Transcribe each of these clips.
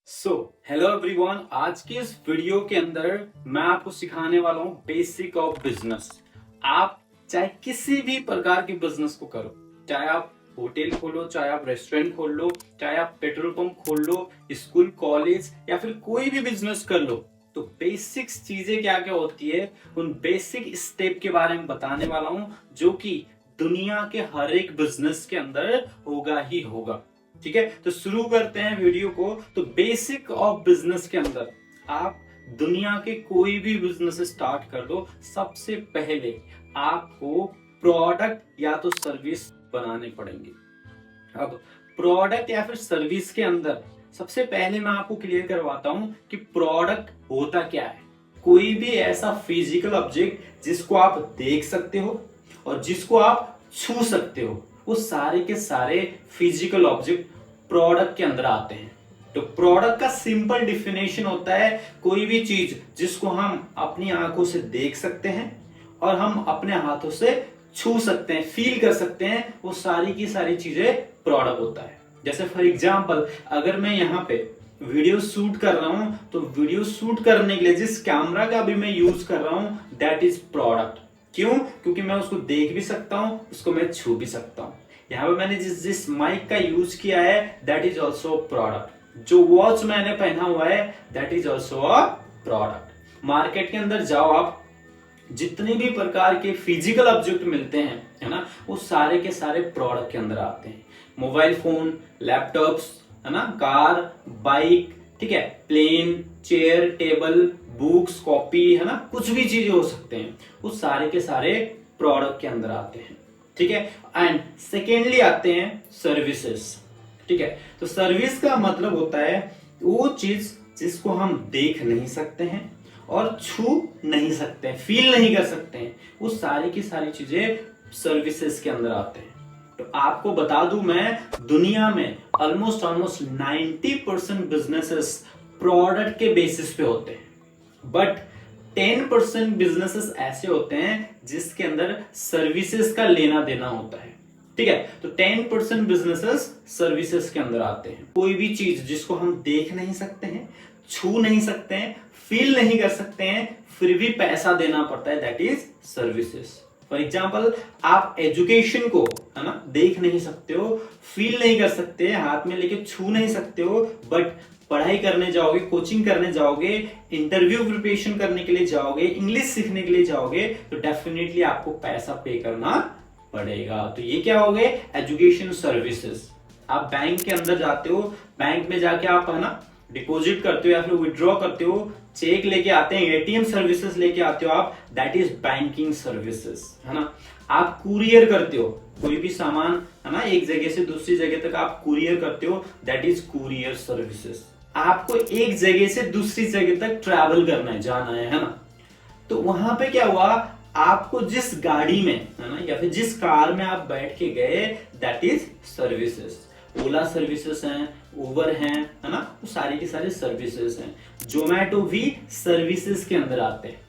Hello everyone. आज की इस वीडियो के अंदर मैं आपको सिखाने वाला हूँ बेसिक ऑफ बिजनेस। आप चाहे किसी भी प्रकार के बिजनेस को करो, चाहे आप होटल खोलो, चाहे आप रेस्टोरेंट खोल लो, चाहे आप पेट्रोल पंप खोल लो, स्कूल कॉलेज या फिर कोई भी बिजनेस कर लो, तो बेसिक्स चीजें क्या क्या होती है उन बेसिक स्टेप के बारे में बताने वाला हूँ, जो कि दुनिया के हर एक बिजनेस के अंदर होगा ही होगा। ठीक है, तो शुरू करते हैं वीडियो को। तो बेसिक ऑफ बिजनेस के अंदर आप दुनिया के कोई भी बिजनेस स्टार्ट कर दो, सबसे पहले आपको प्रोडक्ट या तो सर्विस बनाने पड़ेंगे। अब प्रोडक्ट या फिर सर्विस के अंदर सबसे पहले मैं आपको क्लियर करवाता हूं कि प्रोडक्ट होता क्या है। कोई भी ऐसा फिजिकल ऑब्जेक्ट जिसको आप देख सकते हो और जिसको आप छू सकते हो, वो सारे के सारे फिजिकल ऑब्जेक्ट प्रोडक्ट के अंदर आते हैं। तो प्रोडक्ट का सिंपल डिफिनेशन होता है कोई भी चीज जिसको हम अपनी आंखों से देख सकते हैं और हम अपने हाथों से छू सकते हैं, फील कर सकते हैं, वो सारी की सारी चीजें प्रोडक्ट होता है। जैसे फॉर एग्जांपल, अगर मैं यहाँ पे वीडियो शूट कर रहा हूं, तो वीडियो शूट करने के लिए जिस कैमरा का भी मैं यूज कर रहा हूं, दैट इज प्रोडक्ट। क्यों? क्योंकि मैं उसको देख भी सकता हूं, उसको मैं छू भी सकता हूं। यहाँ पे मैंने जिस जिस माइक का यूज किया है, दैट इज ऑल्सो प्रोडक्ट। जो वॉच मैंने पहना हुआ है, that is also a product. Market के अंदर जाओ आप, जितने भी प्रकार के फिजिकल ऑब्जेक्ट मिलते हैं, है ना, वो सारे के सारे प्रोडक्ट के अंदर आते हैं। मोबाइल फोन, लैपटॉप्स, है ना, कार, बाइक, ठीक है, plane, chair, table, books, copy, है ना, कुछ भी चीजें हो सकते हैं, वो सारे के सारे प्रोडक्ट के अंदर आते हैं। ठीक है, एंड सेकेंडली आते हैं सर्विसेज। ठीक है, तो सर्विस का मतलब होता है वो चीज जिसको हम देख नहीं सकते हैं और छू नहीं सकते हैं, फील नहीं कर सकते हैं, वो सारी की सारी चीजें सर्विसेज के अंदर आते हैं। तो आपको बता दूं मैं, दुनिया में ऑलमोस्ट 90% बिजनेसेस प्रोडक्ट के बेसिस पे होते हैं, बट 10% बिजनेसेस ऐसे होते हैं जिसके अंदर सर्विसेज का लेना देना होता है। ठीक है, तो 10% बिजनेसेस सर्विसेज के अंदर आते हैं। कोई भी चीज जिसको हम देख नहीं सकते हैं, छू नहीं सकते हैं, फील नहीं कर सकते हैं, फिर भी पैसा देना पड़ता है, that is services. For example, आप एजुकेशन को, है ना, देख नहीं सकते हो, फील नहीं कर सकते, हाथ में लेके छू नहीं सकते हो, बट पढ़ाई करने जाओगे, कोचिंग करने जाओगे, इंटरव्यू प्रिपरेशन करने के लिए जाओगे, इंग्लिश सीखने के लिए जाओगे, तो डेफिनेटली आपको पैसा पे करना पड़ेगा। तो ये क्या हो गए? Education services. आप बैंक के अंदर जाते हो, बैंक में जाके आप, है ना, डिपॉजिट करते हो या फिर विड्रॉ करते हो, चेक लेके आते हैं, एटीएम सर्विसेज लेके आते हो आप, दैट इज बैंकिंग सर्विसेज, है ना। आप कुरियर करते हो, कोई भी सामान, है ना, एक जगह से दूसरी जगह तक आप कुरियर करते हो, दैट इज कुरियर सर्विसेज। आपको एक जगह से दूसरी जगह तक ट्रैवल करना है, जाना है ना, तो वहां पे क्या हुआ, आपको जिस गाड़ी में, है ना, या फिर जिस कार में आप बैठ के गए, that is services. Ola services हैं, उबर हैं, है ना, वो सारी की सारी सर्विसेज हैं। जोमेटो भी सर्विसेज के अंदर आते हैं,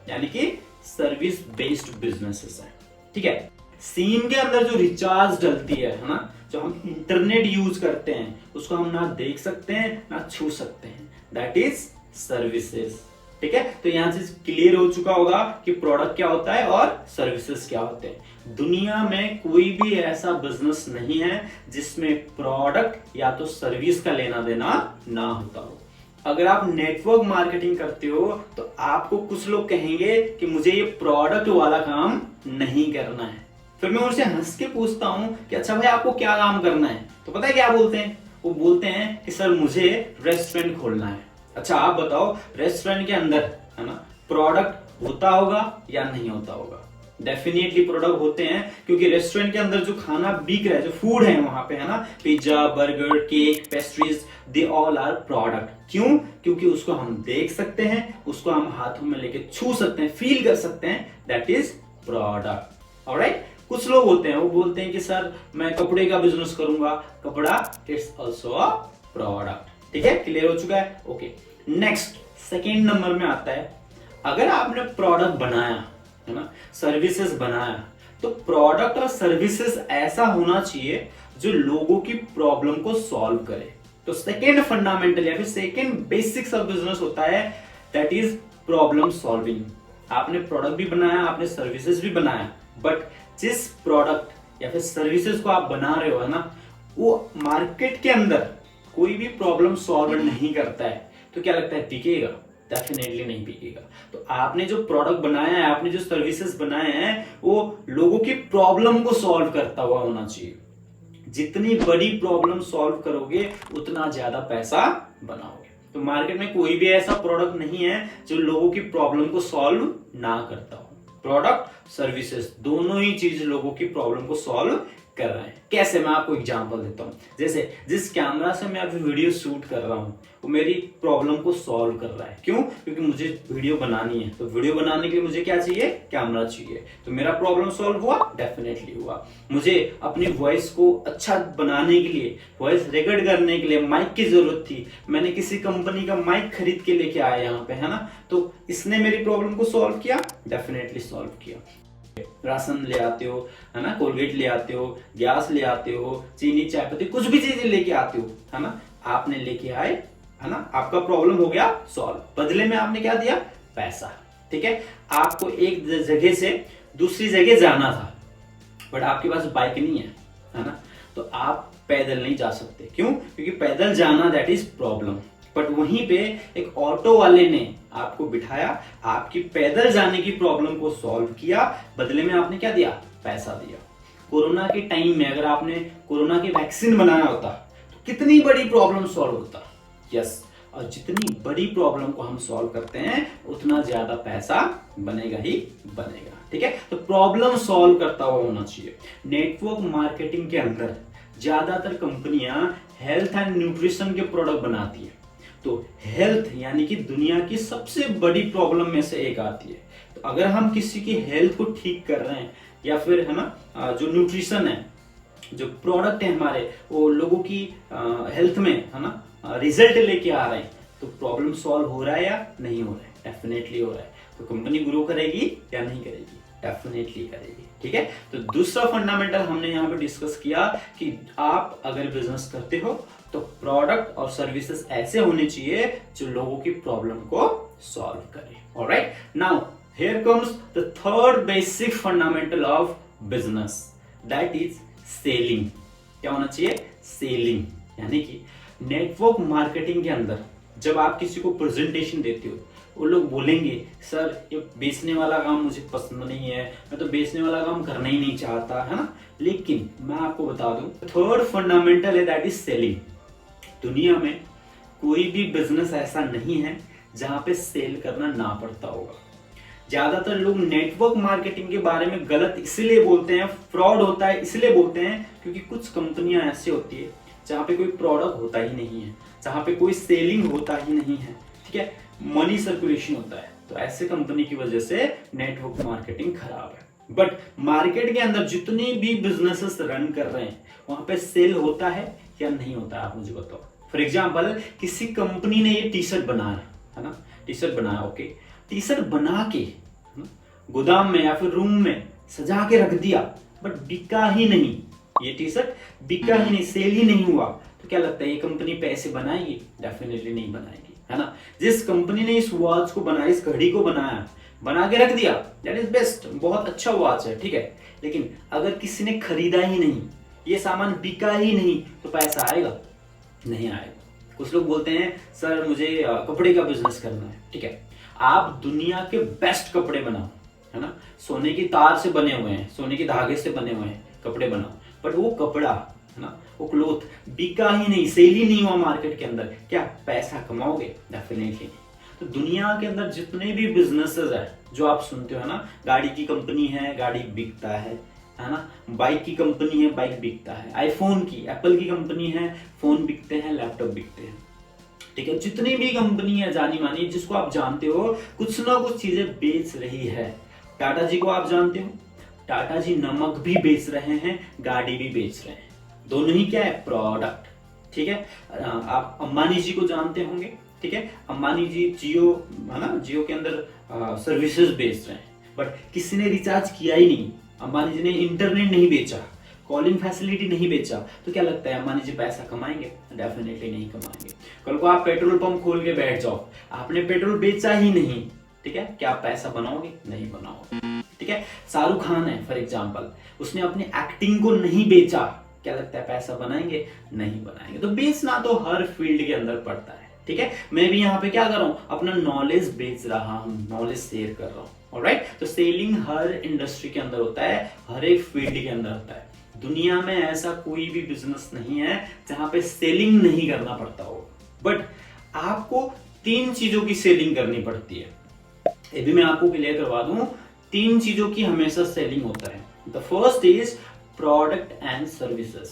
यानी कि सर्विस बेस्ड बिजनेसेस हैं। ठीक है, सिम के अंदर जो रिचार्ज डलती है ना, जो हम इंटरनेट यूज करते हैं, उसको हम ना देख सकते हैं ना छू सकते हैं, दैट इज सर्विसेज। ठीक है, तो यहां से क्लियर हो चुका होगा कि प्रोडक्ट क्या होता है और सर्विसेज क्या होते हैं। दुनिया में कोई भी ऐसा बिजनेस नहीं है जिसमें प्रोडक्ट या तो सर्विस का लेना देना ना होता हो। अगर आप नेटवर्क मार्केटिंग करते हो, तो आपको कुछ लोग कहेंगे कि मुझे ये प्रोडक्ट वाला काम नहीं करना है। फिर मैं उनसे हंस के पूछता हूं कि अच्छा भाई, आपको क्या काम करना है? तो पता है क्या बोलते हैं? वो बोलते हैं कि सर, मुझे रेस्टोरेंट खोलना है। अच्छा, आप बताओ, रेस्टोरेंट के अंदर, है ना, प्रोडक्ट होता होगा या नहीं होता होगा? डेफिनेटली प्रोडक्ट होते हैं, क्योंकि रेस्टोरेंट के अंदर जो खाना बिक रहा है, जो फूड है वहां पे, है ना, pizza, burger, cake, pastries, they all are product. क्यों? क्योंकि उसको हम देख सकते हैं, उसको हम हाथों में लेके छू सकते हैं, फील कर सकते हैं, दैट इज प्रोडक्ट। ऑलराइट, कुछ लोग होते हैं, वो बोलते हैं कि सर, मैं कपड़े का बिजनेस करूंगा। कपड़ा इट्स ऑल्सो अ प्रोडक्ट। ठीक है, क्लियर हो चुका है? ओके, नेक्स्ट सेकेंड नंबर में आता है, अगर आपने प्रोडक्ट बनाया, है ना, सर्विसेज बनाया, तो प्रोडक्ट और सर्विसेज ऐसा होना चाहिए जो लोगों की प्रॉब्लम को सॉल्व करे। तो सेकेंड फंडामेंटल या फिर सेकेंड बेसिक्स ऑफ बिजनेस होता है दैट इज प्रॉब्लम सॉल्विंग। आपने प्रोडक्ट भी बनाया, आपने सर्विसेज भी बनाया, बट जिस प्रोडक्ट या फिर सर्विसेज को आप बना रहे हो है ना, वो मार्केट के अंदर कोई भी प्रॉब्लम सॉल्व नहीं करता है, तो क्या लगता है बिकेगा? डेफिनेटली नहीं बिकेगा। तो आपने जो प्रोडक्ट बनाया है, आपने जो सर्विसेज बनाए हैं, वो लोगों की प्रॉब्लम को सॉल्व करता हुआ होना चाहिए। जितनी बड़ी प्रॉब्लम सॉल्व करोगे उतना ज्यादा पैसा बनाओगे। तो मार्केट में कोई भी ऐसा प्रोडक्ट नहीं है जो लोगों की प्रॉब्लम को सॉल्व ना करता हो। प्रोडक्ट सर्विसेज दोनों ही चीज लोगों की प्रॉब्लम को सॉल्व कर रहे हैं। कैसे? मैं आपको एग्जांपल देता हूं। जैसे जिस कैमरा से मैं अभी वीडियो शूट कर रहा हूं वो मेरी प्रॉब्लम को सॉल्व कर रहा है। क्यों? क्योंकि मुझे वीडियो बनानी है, तो वीडियो बनाने के लिए मुझे क्या चाहिए? कैमरा चाहिए। तो मेरा प्रॉब्लम सॉल्व हुआ? डेफिनेटली हुआ। मुझे अपनी वॉइस को अच्छा बनाने के लिए, वॉइस रिकॉर्ड करने के लिए माइक की जरूरत थी, मैंने किसी कंपनी का माइक खरीद के लेके आया यहाँ पे, है ना, तो इसने मेरी प्रॉब्लम को सॉल्व किया? डेफिनेटली सॉल्व किया। राशन ले आते हो, है ना, कोलगेट ले आते हो, गैस ले आते हो, चीनी, चाय पत्ती, कुछ भी चीजें लेके आते हो, है ना, आपने लेके आए, है ना, आपका प्रॉब्लम हो गया सॉल्व। बदले में आपने क्या दिया? पैसा। ठीक है, आपको एक जगह से दूसरी जगह जाना था, बट आपके पास बाइक नहीं है ना, तो आप पैदल नहीं जा सकते। क्यों? क्योंकि पैदल जाना दैट इज प्रॉब्लम। बट वहीं पे एक ऑटो वाले ने आपको बिठाया, आपकी पैदल जाने की प्रॉब्लम को सॉल्व किया, बदले में आपने क्या दिया? पैसा दिया। कोरोना के टाइम में अगर आपने कोरोना की वैक्सीन बनाया होता तो कितनी बड़ी प्रॉब्लम सॉल्व होता। यस, और जितनी बड़ी प्रॉब्लम को हम सॉल्व करते हैं उतना ज्यादा पैसा बनेगा ही बनेगा। ठीक है, तो प्रॉब्लम सॉल्व करता हुआ होना चाहिए। नेटवर्क मार्केटिंग के अंदर ज्यादातर कंपनियां हेल्थ एंड न्यूट्रिशन के प्रोडक्ट बनाती है। तो हेल्थ यानी कि दुनिया की सबसे बड़ी प्रॉब्लम में से एक आती है। तो अगर हम किसी की हेल्थ को ठीक कर रहे हैं, या फिर है ना जो न्यूट्रिशन है, जो प्रोडक्ट है हमारे, वो लोगों की हेल्थ में है ना रिजल्ट लेके आ रहे हैं, तो प्रॉब्लम सॉल्व हो रहा है या नहीं हो रहा है? डेफिनेटली हो रहा है। तो कंपनी ग्रो करेगी या नहीं करेगी? डेफिनेटली करेगी। ठीक है, तो दूसरा फंडामेंटल हमने यहाँ पे डिस्कस किया कि आप अगर बिजनेस करते हो तो प्रोडक्ट और सर्विसेज ऐसे होने चाहिए जो लोगों की प्रॉब्लम को सॉल्व करे। Alright, now here comes the third basic fundamental of business, that is selling. क्या होना चाहिए? सेलिंग। यानी कि नेटवर्क मार्केटिंग के अंदर जब आप किसी को प्रेजेंटेशन देते हो, वो लोग बोलेंगे सर ये बेचने वाला काम मुझे पसंद नहीं है, मैं तो बेचने वाला काम करना ही नहीं चाहता, है ना। लेकिन मैं आपको बता दूं, थर्ड फंडामेंटल है दैट इज सेलिंग। दुनिया में कोई भी बिजनेस ऐसा नहीं है जहां पे सेल करना ना पड़ता होगा। ज्यादातर लोग नेटवर्क मार्केटिंग के बारे में गलत इसलिए बोलते हैं, फ्रॉड होता है इसलिए बोलते हैं क्योंकि कुछ कंपनियां ऐसी होती है जहां पे कोई प्रोडक्ट होता ही नहीं है, जहां पे कोई सेलिंग होता ही नहीं है। ठीक है, मनी सर्कुलेशन होता है। तो ऐसे कंपनी की वजह से नेटवर्क मार्केटिंग खराब है। बट मार्केट के अंदर जितनी भी बिजनेसेस रन कर रहे हैं वहां पे सेल होता है या नहीं होता है? आप मुझे बताओ। फॉर एग्जाम्पल, किसी कंपनी ने ये टी शर्ट बनाया है ना, टी शर्ट बनाया, ओके, टी शर्ट बना के गोदाम में या फिर रूम में सजा के रख दिया, बट बिका ही नहीं, ये टी शर्ट बिका ही नहीं, सेल ही नहीं हुआ, तो क्या लगता है ये कंपनी पैसे बनाएगी? डेफिनेटली नहीं बनाएगी, है ना। जिस कंपनी ने इस वॉच को बनाया, इस घड़ी को बनाया, बना के रख दिया, दैट इज बेस्ट, बहुत अच्छा वॉच है, ठीक है, लेकिन अगर किसी ने खरीदा ही नहीं, ये सामान बिका ही नहीं, तो पैसा आएगा? नहीं आएगा। कुछ लोग बोलते हैं सर मुझे कपड़े का बिजनेस करना है। ठीक है, आप दुनिया के बेस्ट कपड़े बनाओ, है ना, सोने की तार से बने हुए हैं, सोने के धागे से बने हुए हैं कपड़े बनाओ, बट वो कपड़ा, है ना, वो क्लोथ बिका ही नहीं, सेल ही नहीं हुआ मार्केट के अंदर, क्या पैसा कमाओगे? डेफिनेटली नहीं। तो दुनिया के अंदर जितने भी बिजनेसेस है जो आप सुनते हो, है ना, गाड़ी की कंपनी है, गाड़ी बिकता है ना, बाइक की कंपनी है, बाइक बिकता है, आईफोन की, एप्पल की कंपनी है, फोन बिकते हैं, लैपटॉप बिकते हैं। ठीक है, जितनी भी कंपनी है जानी मानी जिसको आप जानते हो, कुछ ना कुछ चीजें बेच रही है। टाटा जी को आप जानते हो, टाटा जी नमक भी बेच रहे हैं, गाड़ी भी बेच रहे हैं, दोनों ही क्या है? प्रोडक्ट। ठीक है, आप अंबानी जी को जानते होंगे, ठीक है, अंबानी जी जियो, है ना, जियो के अंदर सर्विसेज बेच रहे हैं, बट किसी ने रिचार्ज किया ही नहीं, अंबानी जी ने इंटरनेट नहीं बेचा, कॉलिंग फैसिलिटी नहीं बेचा तो क्या लगता है अंबानी जी पैसा कमाएंगे? डेफिनेटली नहीं कमाएंगे। कल को आप पेट्रोल पंप खोल के बैठ जाओ, आपने पेट्रोल बेचा ही नहीं, ठीक है, क्या आप पैसा बनाओगे? नहीं बनाओगे, ठीक है। शाहरुख खान है फॉर एग्जांपल, उसने अपनी एक्टिंग को नहीं बेचा, क्या लगता है पैसा बनाएंगे? नहीं बनाएंगे। तो बेचना तो हर फील्ड के अंदर पड़ता है, ठीक है। मैं भी यहाँ पे क्या कर रहा हूँ, अपना नॉलेज बेच रहा हूँ, नॉलेज शेयर कर रहा हूँ, ऑलराइट। तो सेलिंग हर इंडस्ट्री के अंदर होता है, हर एक फील्ड के अंदर होता है। दुनिया में ऐसा कोई भी बिजनेस नहीं है जहां पे सेलिंग नहीं करना पड़ता हो, बट आपको 3 चीजों की सेलिंग करनी पड़ती है। ये भी मैं आपको क्लियर करवा दूं, 3 चीजों की हमेशा सेलिंग होता है। The first is product and services.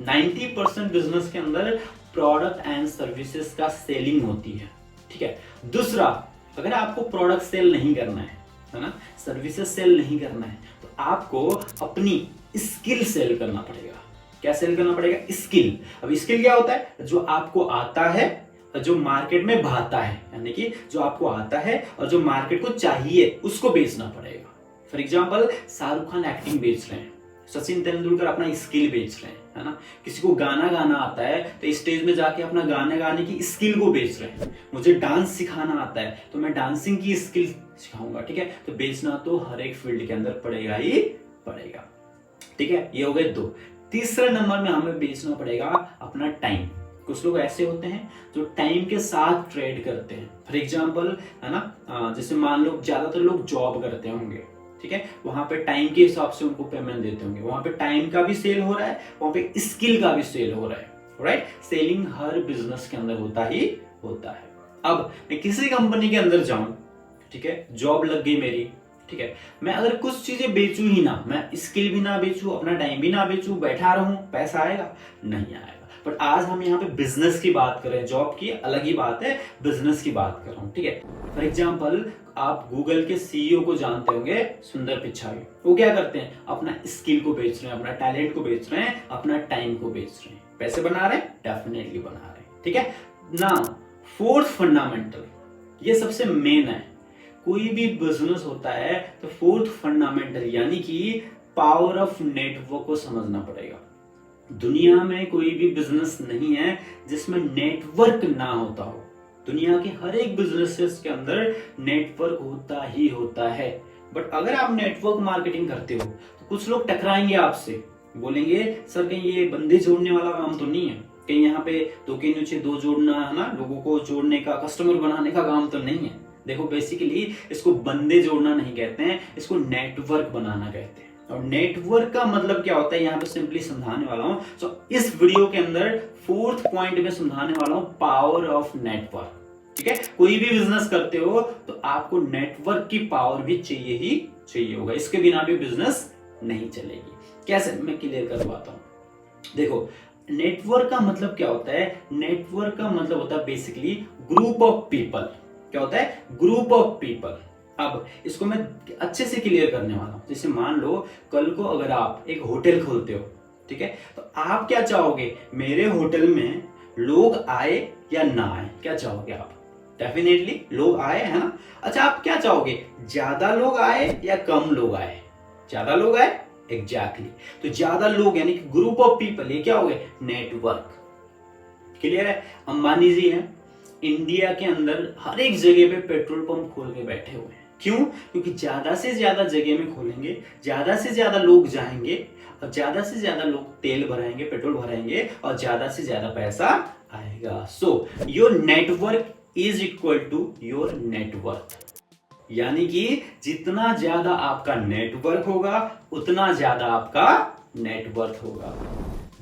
90% business के अंदर प्रोडक्ट एंड सर्विसेज का सेलिंग होती है, ठीक है। दूसरा, अगर आपको प्रोडक्ट सेल नहीं करना है ना, सर्विसेज सेल नहीं करना है, तो आपको अपनी स्किल सेल करना पड़ेगा। क्या सेल करना पड़ेगा? स्किल। अब स्किल क्या होता है? जो आपको आता है, जो मार्केट में भाता है, यानी कि जो आपको आता है और जो मार्केट को चाहिए उसको बेचना पड़ेगा। For example, Shahrukh Khan acting बेच रहे हैं, सचिन तेंदुलकर अपना स्किल बेच रहे हैं, है ना। किसी को गाना गाना आता है तो स्टेज में जाके अपना गाना गाने की स्किल को बेच रहे हैं। मुझे डांस सिखाना आता है तो मैं डांसिंग की स्किल सिखाऊंगा, ठीक है। तो बेचना तो हर एक फील्ड के अंदर पड़ेगा ही पड़ेगा, ठीक है। ये हो गए 2। तीसरे नंबर में हमें बेचना पड़ेगा अपना टाइम। कुछ लोग ऐसे होते हैं जो टाइम के साथ ट्रेड करते हैं। फॉर एग्जांपल, है ना, जैसे मान लो ज्यादातर लोग जॉब करते होंगे, ठीक है, वहां पे टाइम के हिसाब से उनको पेमेंट देते होंगे, वहां पे टाइम का भी सेल हो रहा है, वहां पे स्किल का भी सेल हो रहा है, राइट। सेलिंग हर बिजनेस के अंदर होता ही होता है। अब मैं किसी कंपनी के अंदर जाऊं, ठीक है, जॉब लग गई मेरी, ठीक है, मैं अगर कुछ चीजें बेचूं ही ना, मैं स्किल भी ना बेचूं, अपना टाइम भी ना बेचूं, बैठा रहूं, पैसा आएगा? नहीं आएगा। बट आज हम यहाँ पे बिजनेस की बात कर रहे हैं, जॉब की अलग ही बात है, बिजनेस की बात कर रहा हूँ, ठीक है। फॉर एग्जाम्पल, आप गूगल के सीईओ को जानते होंगे, सुंदर पिचाई। वो क्या करते हैं? अपना स्किल को बेच रहे हैं, अपना टैलेंट को बेच रहे हैं, अपना टाइम को बेच रहे हैं। पैसे बना रहे हैं? डेफिनेटली बना रहे हैं, ठीक है ना। फोर्थ फंडामेंटल, ये सबसे मेन है। कोई भी बिजनेस होता है तो फोर्थ फंडामेंटल यानी कि पावर ऑफ नेटवर्क को समझना पड़ेगा। दुनिया में कोई भी बिजनेस नहीं है जिसमें नेटवर्क ना होता हो। दुनिया के हर एक बिजनेसेस के अंदर नेटवर्क होता ही होता है। बट अगर आप नेटवर्क मार्केटिंग करते हो तो कुछ लोग टकराएंगे आपसे, बोलेंगे सर कहीं ये बंदे जोड़ने वाला काम तो नहीं है, कहीं यहाँ पे 2 के नीचे 2 जोड़ना, है ना, लोगों को जोड़ने का, कस्टमर बनाने का काम तो नहीं है। देखो, बेसिकली इसको बंदे जोड़ना नहीं कहते हैं, इसको नेटवर्क बनाना कहते हैं। और नेटवर्क का मतलब क्या होता है, यहाँ पे सिंपली समझाने वाला हूं। सो इस वीडियो के अंदर 4th पॉइंट में समझाने वाला हूं, पावर ऑफ नेटवर्क, ठीक है। कोई भी बिजनेस करते हो तो आपको नेटवर्क की पावर भी चाहिए ही चाहिए होगा, इसके बिना भी बिजनेस नहीं चलेगी। कैसे, मैं क्लियर करवाता हूं। देखो, नेटवर्क का मतलब क्या होता है? नेटवर्क का मतलब होता है बेसिकली ग्रुप ऑफ पीपल। क्या होता है? Group of people. अब इसको मैं अच्छे से क्लियर करने वाला हूं। जैसे मान लो कल को अगर आप एक होटल खोलते हो, ठीक है, तो आप क्या चाहोगे? मेरे होटल में लोग आए या ना आए, क्या चाहोगे आप? डेफिनेटली लोग आए, है ना। अच्छा, आप क्या चाहोगे? ज्यादा लोग आए या कम लोग आए? ज्यादा लोग आए, एग्जैक्टली। तो ज्यादा लोग यानी कि ग्रुप ऑफ पीपल, ये क्या हो गए? नेटवर्क। क्लियर है? अंबानी जी हैं, इंडिया के अंदर हर एक जगह पे पेट्रोल पंप खोल के बैठे हुए हैं। क्यों? क्योंकि ज्यादा से ज्यादा जगह में खोलेंगे, ज्यादा से ज्यादा लोग जाएंगे और ज्यादा से ज्यादा लोग तेल भराएंगे, पेट्रोल भराएंगे और ज्यादा से ज्यादा पैसा आएगा। So your network is equal to your net worth. यानी कि जितना ज्यादा आपका नेटवर्क होगा उतना ज्यादा आपका नेटवर्थ होगा।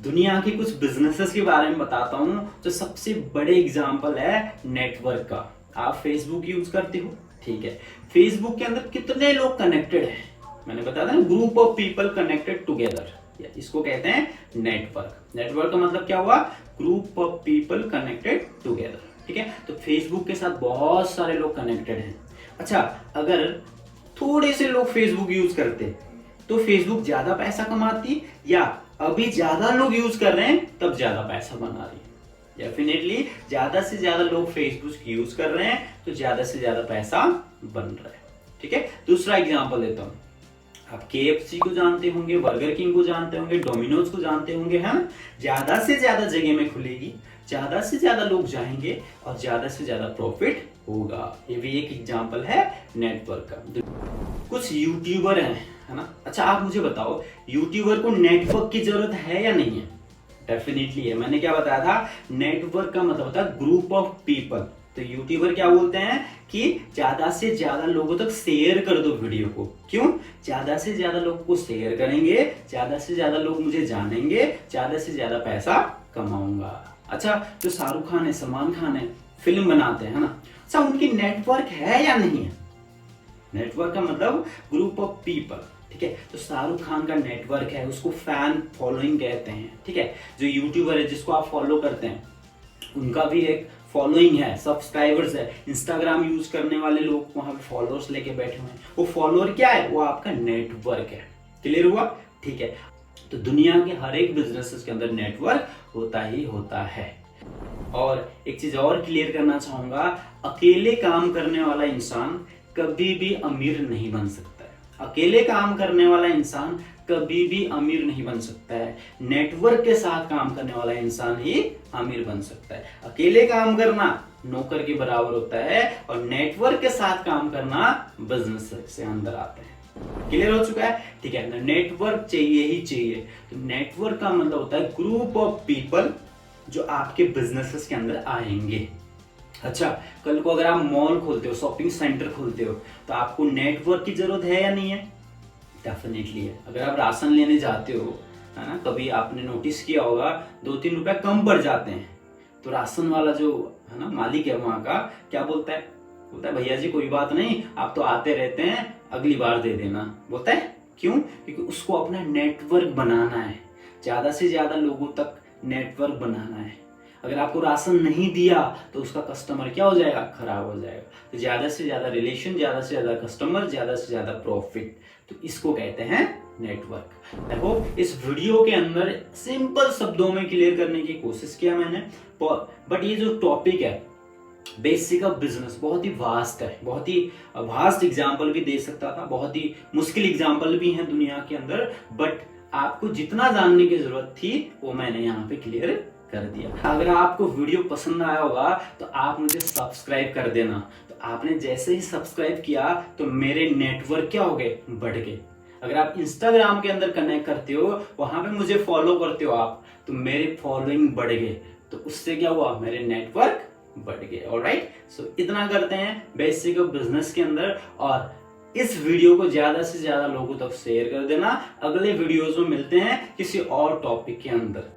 दुनिया के कुछ बिजनेसेस के बारे में बताता हूं, जो सबसे बड़े एग्जांपल है नेटवर्क का। आप फेसबुक यूज करते हो, ठीक है, फेसबुक के अंदर कितने लोग कनेक्टेड हैं? मैंने बताया था, group of people connected together, इसको कहते हैं नेटवर्क। नेटवर्क का मतलब क्या हुआ? Group of people connected together, ठीक है। तो फेसबुक के साथ बहुत सारे लोग कनेक्टेड हैं। अच्छा, अगर थोड़े से लोग फेसबुक यूज करते तो फेसबुक ज्यादा पैसा कमाती, या अभी ज्यादा लोग यूज कर रहे हैं तब ज्यादा पैसा बना रही है? डेफिनेटली ज्यादा से ज्यादा लोग फेसबुक यूज कर रहे हैं तो ज्यादा से ज्यादा पैसा बन रहा है, ठीक है। दूसरा एग्जांपल देता हूं, आप KFC को जानते होंगे, बर्गर किंग को जानते होंगे, डोमिनोज को जानते होंगे, है ना। ज्यादा से ज्यादा जगह में खुलेगी, ज्यादा से ज्यादा लोग जाएंगे और ज्यादा से ज्यादा प्रॉफिट होगा। ये भी एक एग्जांपल है नेटवर्क का। कुछ यूट्यूबर हैं, है ना। अच्छा आप मुझे बताओ, यूट्यूबर को नेटवर्क की जरूरत है या नहीं है? डेफिनेटली है। मैंने क्या बताया था, नेटवर्क का मतलब होता है ग्रुप ऑफ पीपल। तो यूट्यूबर क्या बोलते हैं कि ज्यादा से ज्यादा लोगों तक शेयर कर दो वीडियो को। क्यों? ज्यादा से ज्यादा लोग को शेयर करेंगे, ज्यादा से ज्यादा लोग मुझे जानेंगे, ज्यादा से ज्यादा पैसा कमाऊंगा। अच्छा जो शाहरुख खान है, सलमान खान है, फिल्म बनाते हैं, है ना। अच्छा उनकी नेटवर्क है या नहीं है? नेटवर्क का मतलब ग्रुप ऑफ पीपल, ठीक है। तो शाहरुख खान का नेटवर्क है, उसको फैन फॉलोइंग कहते हैं, ठीक है। जो यूट्यूबर है जिसको आप फॉलो करते हैं, उनका भी एक फॉलोइंग है, सब्सक्राइबर्स है। इंस्टाग्राम यूज करने वाले लोग वहां पे फॉलोअर्स लेके बैठे हुए हैं। वो फॉलोअर क्या है? वो आपका नेटवर्क है। क्लियर हुआ? ठीक है। तो दुनिया के हर एक बिजनेस के अंदर नेटवर्क होता ही होता है। और एक चीज और क्लियर करना चाहूंगा, अकेले काम करने वाला इंसान कभी भी अमीर नहीं बन सकता है। अकेले काम करने वाला इंसान कभी भी अमीर नहीं बन सकता है। नेटवर्क के साथ काम करने वाला इंसान ही अमीर बन सकता है। अकेले काम करना नौकर के बराबर होता है और नेटवर्क के साथ काम करना बिजनेस से अंदर आता है। क्लियर हो चुका है? ठीक है। नेटवर्क चाहिए ही चाहिए। तो नेटवर्क का मतलब होता है ग्रुप ऑफ पीपल जो आपके बिजनेसेस के अंदर आएंगे। अच्छा कल को अगर आप मॉल खोलते हो, शॉपिंग सेंटर खोलते हो, तो आपको नेटवर्क की जरूरत है या नहीं है? डेफिनेटली है। अगर आप राशन लेने जाते हो, है ना, कभी आपने नोटिस किया होगा 2-3 रुपए कम पड़ जाते हैं, तो राशन वाला जो है ना मालिक है वहां का क्या बोलता है? बोलता है भैया जी कोई बात नहीं, आप तो आते रहते हैं, अगली बार दे देना। बोलता है क्यों? क्योंकि उसको अपना नेटवर्क बनाना है, ज्यादा से ज्यादा लोगों तक नेटवर्क बनाना है। अगर आपको राशन नहीं दिया तो उसका कस्टमर क्या हो जाएगा? खराब हो जाएगा। तो ज्यादा से ज्यादा रिलेशन, ज्यादा से ज्यादा कस्टमर, ज्यादा से ज्यादा प्रॉफिट, तो इसको कहते हैं नेटवर्क। देखो इस वीडियो के अंदर सिंपल शब्दों में क्लियर करने की कोशिश किया मैंने, बट ये जो टॉपिक है बेसिक ऑफ बिजनेस बहुत ही वास्ट है, बहुत ही वास्ट एग्जाम्पल भी दे सकता था, बहुत ही मुश्किल एग्जाम्पल भी है दुनिया के अंदर, बट आपको जितना जानने की जरूरत थी वो मैंने यहाँ पे क्लियर कर दिया। अगर आपको वीडियो पसंद आया होगा तो आप मुझे सब्सक्राइब कर देना। तो आपने जैसे ही सब्सक्राइब किया तो मेरे नेटवर्क क्या हो गए? बढ़ गए। अगर आप इंस्टाग्राम के अंदर कनेक्ट करते हो, वहां पे मुझे फॉलो करते हो आप, तो मेरे फॉलोइंग बढ़ गए, तो उससे क्या हुआ? मेरे नेटवर्क बढ़ गए। ऑलराइट, सो इतना करते हैं बेसिक ऑफ बिजनेस के अंदर, और इस वीडियो को ज्यादा से ज्यादा लोगों तक शेयर कर देना। अगले वीडियोस में मिलते हैं किसी और टॉपिक के अंदर।